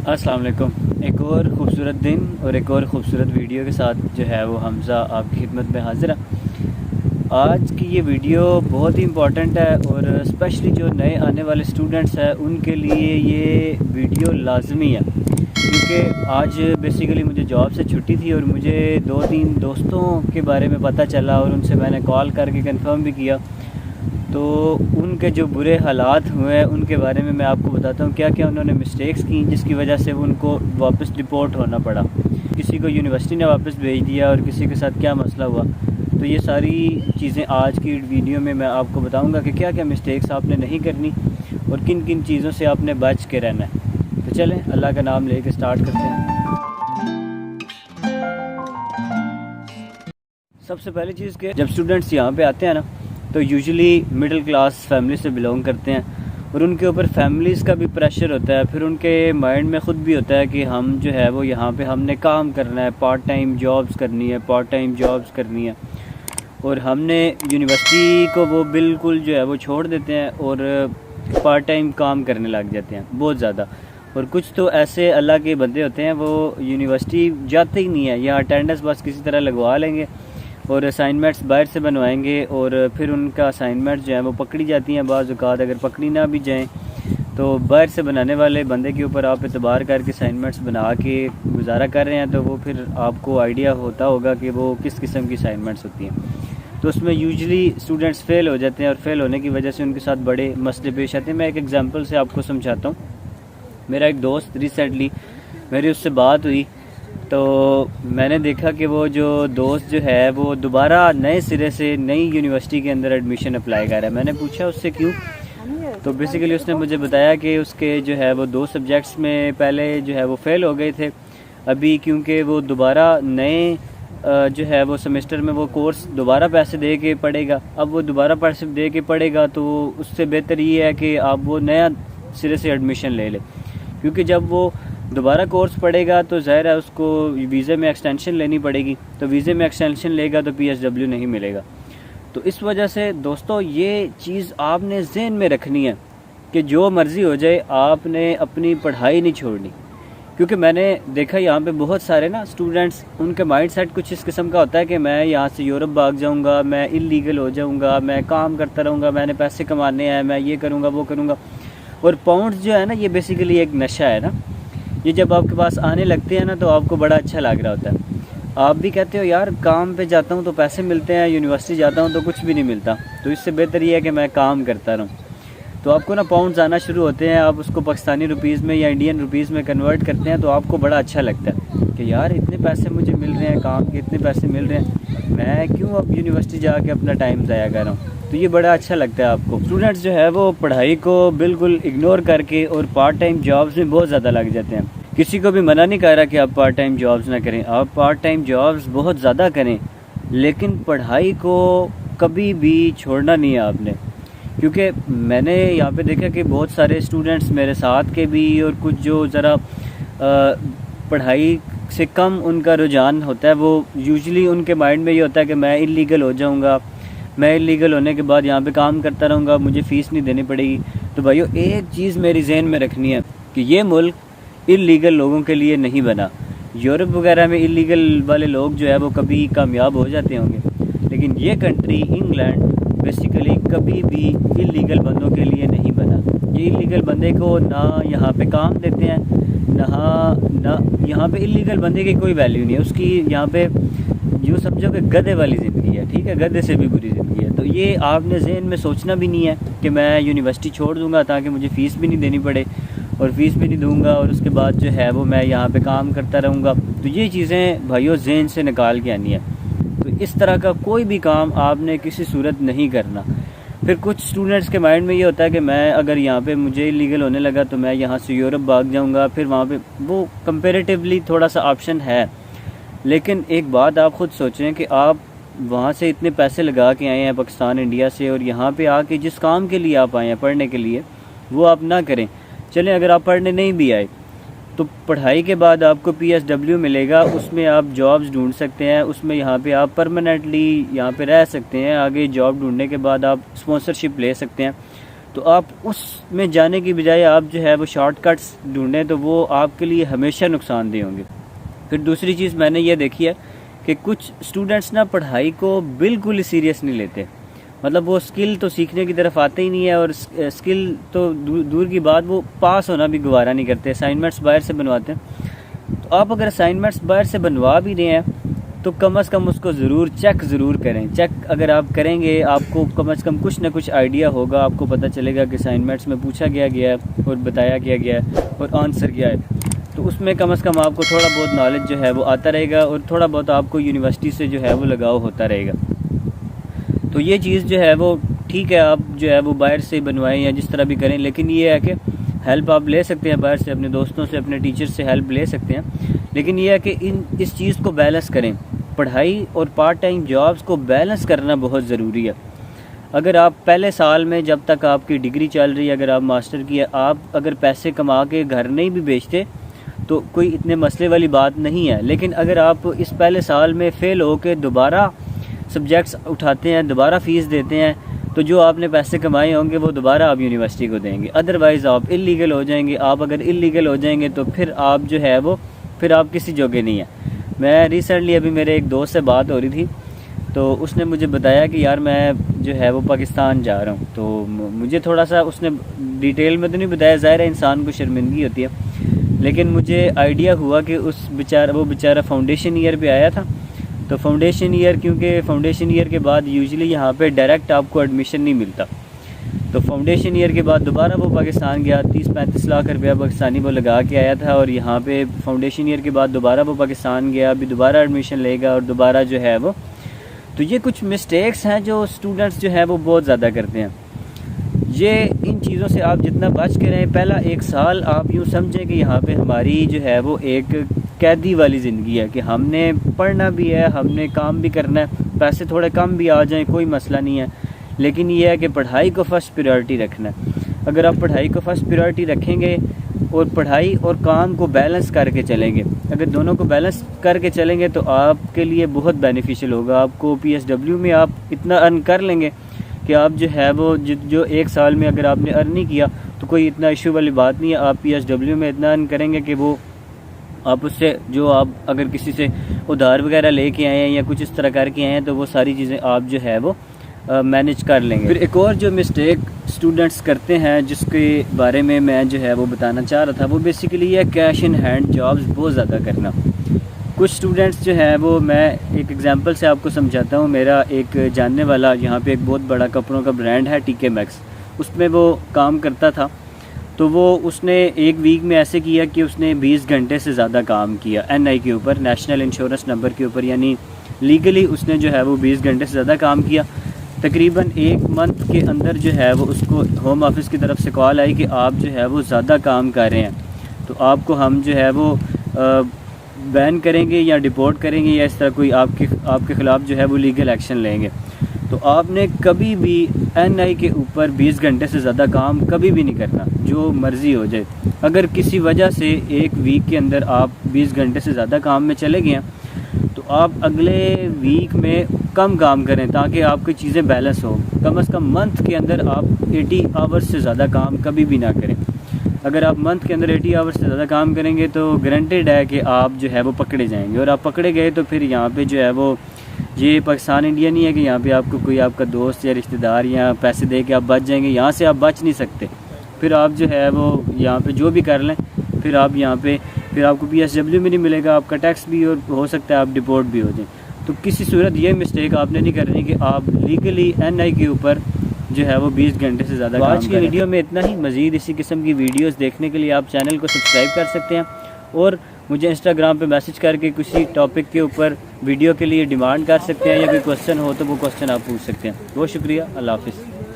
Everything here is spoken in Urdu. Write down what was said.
السلام علیکم۔ ایک اور خوبصورت دن اور ایک اور خوبصورت ویڈیو کے ساتھ جو ہے وہ حمزہ آپ کی خدمت میں حاضر ہے۔ آج کی یہ ویڈیو بہت ہی امپورٹنٹ ہے اور اسپیشلی جو نئے آنے والے اسٹوڈنٹس ہیں ان کے لیے یہ ویڈیو لازمی ہے، کیونکہ آج بیسیکلی مجھے جاب سے چھٹی تھی اور مجھے 2-3 دوستوں کے بارے میں پتہ چلا اور ان سے میں نے کال کر کے کنفرم بھی کیا، تو ان کے جو برے حالات ہوئے ان کے بارے میں آپ کو بتاتا ہوں کیا کیا انہوں نے مسٹیکس کی جس کی وجہ سے ان کو واپس ڈپورٹ ہونا پڑا، کسی کو یونیورسٹی نے واپس بھیج دیا اور کسی کے ساتھ کیا مسئلہ ہوا۔ تو یہ ساری چیزیں آج کی ویڈیو میں آپ کو بتاؤں گا کہ کیا کیا مسٹیکس آپ نے نہیں کرنی اور کن کن چیزوں سے آپ نے بچ کے رہنا ہے۔ تو چلیں اللہ کا نام لے کے سٹارٹ کرتے ہیں۔ سب سے پہلی چیز کہ جب اسٹوڈنٹس یہاں پہ آتے ہیں نا تو یوزلی مڈل کلاس فیملی سے بلونگ کرتے ہیں اور ان کے اوپر فیملیز کا بھی پریشر ہوتا ہے، پھر ان کے مائنڈ میں خود بھی ہوتا ہے کہ ہم جو ہے وہ یہاں پہ ہم نے کام کرنا ہے، پارٹ ٹائم جابز کرنی ہے اور ہم نے یونیورسٹی کو وہ بالکل جو ہے وہ چھوڑ دیتے ہیں اور پارٹ ٹائم کام کرنے لگ جاتے ہیں بہت زیادہ۔ اور کچھ تو ایسے اللہ کے بندے ہوتے ہیں وہ یونیورسٹی جاتے ہی نہیں ہیں یا اٹینڈنس بس کسی طرح لگوا لیں گے اور اسائنمنٹس باہر سے بنوائیں گے اور پھر ان کا اسائنمنٹس جو ہیں وہ پکڑی جاتی ہیں، بعض اوقات اگر پکڑی نہ بھی جائیں تو باہر سے بنانے والے بندے کے اوپر آپ اعتبار کر کے اسائنمنٹس بنا کے گزارا کر رہے ہیں، تو وہ پھر آپ کو آئیڈیا ہوتا ہوگا کہ وہ کس قسم کی اسائنمنٹس ہوتی ہیں۔ تو اس میں یوزلی اسٹوڈنٹس فیل ہو جاتے ہیں اور فیل ہونے کی وجہ سے ان کے ساتھ بڑے مسئلے پیش آتے ہیں۔ میں ایک ایگزامپل سے آپ کو سمجھاتا ہوں۔ میرا ایک دوست ریسنٹلی میری اس سے بات ہوئی تو میں نے دیکھا کہ وہ جو دوست جو ہے وہ دوبارہ نئے سرے سے نئی یونیورسٹی کے اندر ایڈمیشن اپلائی کر رہا ہے۔ میں نے پوچھا اس سے کیوں، تو بیسیکلی اس نے مجھے بتایا کہ اس کے جو ہے وہ 2 سبجیکٹس میں پہلے جو ہے وہ فیل ہو گئے تھے، ابھی کیونکہ وہ دوبارہ نئے جو ہے وہ سیمسٹر میں وہ کورس دوبارہ پیسے دے کے پڑھے گا۔ اب وہ دوبارہ پیسے دے کے پڑھے گا تو اس سے بہتر یہ ہے کہ آپ وہ نیا سرے سے ایڈمیشن لے لے، کیونکہ جب وہ دوبارہ کورس پڑھے گا تو ظاہر ہے اس کو ویزے میں ایکسٹینشن لینی پڑے گی، تو ویزے میں ایکسٹینشن لے گا تو PSW نہیں ملے گا۔ تو اس وجہ سے دوستو یہ چیز آپ نے ذہن میں رکھنی ہے کہ جو مرضی ہو جائے آپ نے اپنی پڑھائی نہیں چھوڑنی، کیونکہ میں نے دیکھا یہاں پہ بہت سارے نا اسٹوڈنٹس ان کا مائنڈ سیٹ کچھ اس قسم کا ہوتا ہے کہ میں یہاں سے یورپ بھاگ جاؤں گا، میں انلیگل ہو جاؤں گا، میں کام کرتا رہوں گا، میں نے پیسے کمانے ہیں، میں یہ کروں گا وہ کروں گا۔ اور پاؤنڈز جو ہے نا یہ بیسیکلی ایک نشہ ہے نا، یہ جب آپ کے پاس آنے لگتے ہیں نا تو آپ کو بڑا اچھا لگ رہا ہوتا ہے، آپ بھی کہتے ہو یار کام پہ جاتا ہوں تو پیسے ملتے ہیں، یونیورسٹی جاتا ہوں تو کچھ بھی نہیں ملتا، تو اس سے بہتر یہ ہے کہ میں کام کرتا رہوں۔ تو آپ کو نا پاؤنڈز آنا شروع ہوتے ہیں، آپ اس کو پاکستانی روپیز میں یا انڈین روپیز میں کنورٹ کرتے ہیں تو آپ کو بڑا اچھا لگتا ہے کہ یار اتنے پیسے مجھے مل رہے ہیں، کام کے اتنے پیسے مل رہے ہیں، میں کیوں اب یونیورسٹی جا کے اپنا ٹائم ضائع کر رہا ہوں۔ تو یہ بڑا اچھا لگتا ہے آپ کو۔ اسٹوڈنٹس جو ہے وہ پڑھائی کو بالکل اگنور کر کے اور پارٹ ٹائم جابز میں بہت زیادہ لگ جاتے ہیں۔ کسی کو بھی منع نہیں کر رہا کہ آپ پارٹ ٹائم جابز نہ کریں، آپ پارٹ ٹائم جابز بہت زیادہ کریں، لیکن پڑھائی کو کبھی بھی چھوڑنا نہیں ہے آپ نے، کیونکہ میں نے یہاں پہ دیکھا کہ بہت سارے اسٹوڈنٹس میرے ساتھ کے بھی اور کچھ جو ذرا پڑھائی سے کم ان کا رجحان ہوتا ہے، وہ یوزلی ان کے مائنڈ میں یہ ہوتا ہے کہ میں انلیگل ہو جاؤں گا، میں انلیگل ہونے کے بعد یہاں پہ کام کرتا رہوں گا، مجھے فیس نہیں دینی پڑے گی۔ تو بھائیو ایک چیز میری ذہن میں رکھنی ہے کہ یہ ملک انلیگل لوگوں کے لیے نہیں بنا۔ یورپ وغیرہ میں انلیگل والے لوگ جو ہے وہ کبھی کامیاب ہو جاتے ہوں گے، لیکن یہ کنٹری انگلینڈ بیسیکلی کبھی بھی انلیگل بندوں کے لیے نہیں بنا۔ یہ انلیگل بندے کو نہ یہاں پہ کام دیتے ہیں، نہ یہاں پہ انلیگل بندے کی کوئی ویلیو نہیں ہے، اس کی یہاں پہ جو سمجھو کہ گدھے والی زندگی ہے، ٹھیک ہے، گدھے سے بھی بری زندگی ہے۔ تو یہ آپ نے ذہن میں سوچنا بھی نہیں ہے کہ میں یونیورسٹی چھوڑ دوں گا تاکہ مجھے فیس بھی نہیں دینی پڑے اور فیس بھی نہیں دوں گا اور اس کے بعد جو ہے وہ میں یہاں پہ کام کرتا رہوں گا۔ تو یہ چیزیں بھائیو ذہن سے نکال کے آنی ہے۔ تو اس طرح کا کوئی بھی کام آپ نے کسی صورت نہیں کرنا۔ پھر کچھ اسٹوڈنٹس کے مائنڈ میں یہ ہوتا ہے کہ میں اگر یہاں پہ مجھے انلیگل ہونے لگا تو میں یہاں سے یورپ بھاگ جاؤں گا، پھر وہاں پہ وہ کمپیریٹیولی تھوڑا سا آپشن ہے، لیکن ایک بات آپ خود سوچیں کہ آپ وہاں سے اتنے پیسے لگا کے آئے ہیں پاکستان انڈیا سے، اور یہاں پہ آ کے جس کام کے لیے آپ آئے ہیں پڑھنے کے لیے وہ آپ نہ کریں۔ چلیں اگر آپ پڑھنے نہیں بھی آئے تو پڑھائی کے بعد آپ کو PSW ملے گا، اس میں آپ جابز ڈھونڈ سکتے ہیں، اس میں یہاں پہ آپ پرماننٹلی یہاں پہ رہ سکتے ہیں، آگے جاب ڈھونڈنے کے بعد آپ اسپانسرشپ لے سکتے ہیں۔ تو آپ اس میں جانے کی بجائے آپ جو ہے وہ شارٹ کٹس ڈھونڈیں تو وہ آپ کے لیے ہمیشہ نقصان دہ ہوں گے۔ پھر دوسری چیز میں نے یہ دیکھی ہے کہ کچھ اسٹوڈنٹس نا پڑھائی کو بالکل ہی سیریس نہیں لیتے، مطلب وہ اسکل تو سیکھنے کی طرف آتے ہی نہیں ہے، اور اسکل تو دور کی بات، وہ پاس ہونا بھی گوارا نہیں کرتے، اسائنمنٹس باہر سے بنواتے ہیں۔ تو آپ اگر اسائنمنٹس باہر سے بنوا بھی رہے ہیں تو کم از کم اس کو ضرور چیک ضرور کریں۔ چیک اگر آپ کریں گے آپ کو کم از کم کچھ نہ کچھ آئیڈیا ہوگا، آپ کو پتہ چلے گا کہ اسائنمنٹس میں پوچھا گیا ہے اور بتایا گیا ہے اور آنسر کیا ہے، تو اس میں کم از کم آپ کو تھوڑا بہت نالج جو ہے وہ آتا رہے گا، اور تھوڑا بہت آپ کو یونیورسٹی سے جو ہے وہ لگاؤ ہوتا رہے گا۔ تو یہ چیز جو ہے وہ ٹھیک ہے، آپ جو ہے وہ باہر سے بنوائیں یا جس طرح بھی کریں، لیکن یہ ہے کہ ہیلپ آپ لے سکتے ہیں باہر سے، اپنے دوستوں سے، اپنے ٹیچر سے ہیلپ لے سکتے ہیں، لیکن یہ ہے کہ اس چیز کو بیلنس کریں، پڑھائی اور پارٹ ٹائم جابز کو بیلنس کرنا بہت ضروری ہے۔ اگر آپ پہلے سال میں جب تک آپ کی ڈگری چل رہی ہے، اگر آپ ماسٹر کی ہے، آپ اگر پیسے کما کے گھر نہیں بھی بیچتے تو کوئی اتنے مسئلے والی بات نہیں ہے، لیکن اگر آپ اس پہلے سال میں فیل ہو کے دوبارہ سبجیکٹس اٹھاتے ہیں، دوبارہ فیس دیتے ہیں، تو جو آپ نے پیسے کمائے ہوں گے وہ دوبارہ آپ یونیورسٹی کو دیں گے، ادروائز آپ اللیگل ہو جائیں گے۔ آپ اگر اللیگل ہو جائیں گے تو پھر آپ جو ہے وہ پھر آپ کسی جوگے نہیں ہیں۔ میں ریسنٹلی ابھی میرے ایک دوست سے بات ہو رہی تھی، تو اس نے مجھے بتایا کہ یار میں جو ہے وہ پاکستان جا رہا ہوں، تو مجھے تھوڑا سا اس نے ڈیٹیل میں تو نہیں بتایا، ظاہر ہے انسان کو شرمندگی ہوتی ہے، لیکن مجھے آئیڈیا ہوا کہ وہ بیچارہ فاؤنڈیشن ایئر پہ آیا تھا، تو فاؤنڈیشن ایئر، کیونکہ فاؤنڈیشن ایئر کے بعد یوزلی یہاں پہ ڈائریکٹ آپ کو ایڈمیشن نہیں ملتا، تو فاؤنڈیشن ایئر کے بعد دوبارہ وہ پاکستان گیا، 30-35 لاکھ روپیہ پاکستانی وہ لگا کے آیا تھا، اور یہاں پہ فاؤنڈیشن ایئر کے بعد دوبارہ وہ پاکستان گیا، ابھی دوبارہ ایڈمیشن لے گا اور دوبارہ جو ہے وہ، تو یہ کچھ مسٹیکس ہیں جو اسٹوڈنٹس جو ہے وہ بہت زیادہ کرتے ہیں۔ یہ ان چیزوں سے آپ جتنا بچ کے رہیں، پہلا 1 سال آپ یوں سمجھیں کہ یہاں پہ ہماری جو ہے وہ ایک قیدی والی زندگی ہے، کہ ہم نے پڑھنا بھی ہے، ہم نے کام بھی کرنا ہے، پیسے تھوڑے کم بھی آ جائیں کوئی مسئلہ نہیں ہے، لیکن یہ ہے کہ پڑھائی کو فرسٹ پریورٹی رکھنا ہے۔ اگر آپ پڑھائی کو فرسٹ پریورٹی رکھیں گے اور پڑھائی اور کام کو بیلنس کر کے چلیں گے، اگر دونوں کو بیلنس کر کے چلیں گے تو آپ کے لیے بہت بینیفیشل ہوگا۔ آپ کو PSW میں آپ اتنا ارن کر لیں گے کہ آپ جو ہے وہ جو 1 سال میں اگر آپ نے ارن نہیں کیا تو کوئی اتنا ایشو والی بات نہیں ہے، آپ PSW میں اتنا ارن کریں گے کہ وہ آپ اس سے جو آپ اگر کسی سے ادھار وغیرہ لے کے آئے ہیں یا کچھ اس طرح کر کے آئے ہیں تو وہ ساری چیزیں آپ جو ہے وہ مینیج کر لیں گے۔ پھر ایک اور جو مسٹیک اسٹوڈنٹس کرتے ہیں جس کے بارے میں جو ہے وہ بتانا چاہ رہا تھا، وہ بیسیکلی یہ کیش ان ہینڈ جابز بہت زیادہ کرنا۔ کچھ اسٹوڈنٹس جو ہیں وہ، میں ایک ایگزامپل سے آپ کو سمجھاتا ہوں، میرا ایک جاننے والا یہاں پہ ایک بہت بڑا کپڑوں کا برانڈ ہے TK Maxx، اس میں وہ کام کرتا تھا، تو وہ اس نے ایک ویک میں ایسے کیا کہ اس نے 20 گھنٹے سے زیادہ کام کیا NI کے اوپر، نیشنل انشورنس نمبر کے اوپر، یعنی لیگلی اس نے جو ہے وہ 20 گھنٹے سے زیادہ کام کیا۔ تقریباً 1 منتھ کے اندر جو ہے وہ اس کو ہوم آفس کی طرف سے کال آئی کہ آپ جو ہے وہ زیادہ کام کر رہے ہیں، تو آپ کو ہم جو ہے وہ بین کریں گے یا ڈپورٹ کریں گے، یا اس طرح کوئی آپ کے خلاف جو ہے وہ لیگل ایکشن لیں گے۔ تو آپ نے کبھی بھی NI کے اوپر 20 گھنٹے سے زیادہ کام کبھی بھی نہیں کرنا، جو مرضی ہو جائے۔ اگر کسی وجہ سے 1 ویک کے اندر آپ 20 گھنٹے سے زیادہ کام میں چلے گئے ہیں تو آپ اگلے ویک میں کم کام کریں تاکہ آپ کی چیزیں بیلنس ہوں۔ کم از کم منتھ کے اندر آپ 80 آورز سے زیادہ کام کبھی بھی نہ کریں۔ اگر آپ منتھ کے اندر 80 آورز سے زیادہ کام کریں گے تو گارنٹیڈ ہے کہ آپ جو ہے وہ پکڑے جائیں گے، اور آپ پکڑے گئے تو پھر یہاں پہ جو ہے وہ، یہ پاکستان انڈیا نہیں ہے کہ یہاں پہ آپ کو کوئی آپ کا دوست یا رشتہ دار یا پیسے دے کے آپ بچ جائیں گے، یہاں سے آپ بچ نہیں سکتے۔ پھر آپ جو ہے وہ یہاں پہ جو بھی کر لیں، پھر آپ یہاں پہ پھر آپ کو PSW میں نہیں ملے گا، آپ کا ٹیکس بھی ہو سکتا ہے آپ ڈپورٹ بھی ہو جائیں۔ تو کسی صورت یہ مسٹیک آپ نے نہیں کرنی کہ آپ لیگلی NI کے اوپر جو ہے وہ 20 گھنٹے سے زیادہ کام کریں۔ آج کی ویڈیو میں اتنا ہی، مزید اسی قسم کی ویڈیوز دیکھنے کے لیے آپ چینل کو سبسکرائب کر سکتے ہیں، اور مجھے انسٹاگرام پہ میسج کر کے کسی ٹاپک کے اوپر ویڈیو کے لیے ڈیمانڈ کر سکتے ہیں، یا کوئی کوسچن ہو تو وہ کوسچن آپ پوچھ سکتے ہیں۔ بہت شکریہ، اللہ حافظ۔